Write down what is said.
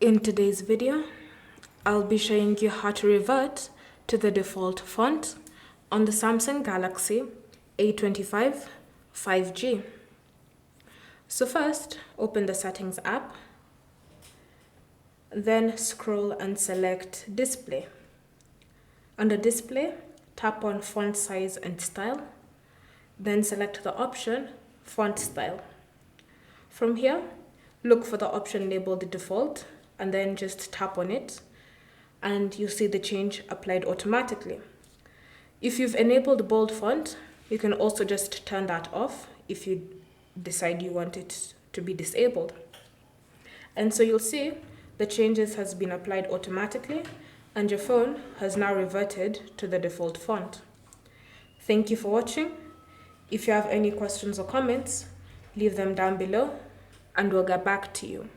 In today's video, I'll be showing you how to revert to the default font on the Samsung Galaxy A25 5G. So first, open the Settings app, then scroll and select Display. Under Display, tap on Font Size and Style, then select the option Font Style. From here, look for the option labeled Default and then just tap on it and you see the change applied automatically. If you've enabled bold font, you can also just turn that off if you decide you want it to be disabled. And so you'll see the changes has been applied automatically and your phone has now reverted to the default font. Thank you for watching. If you have any questions or comments, leave them down below and we'll get back to you.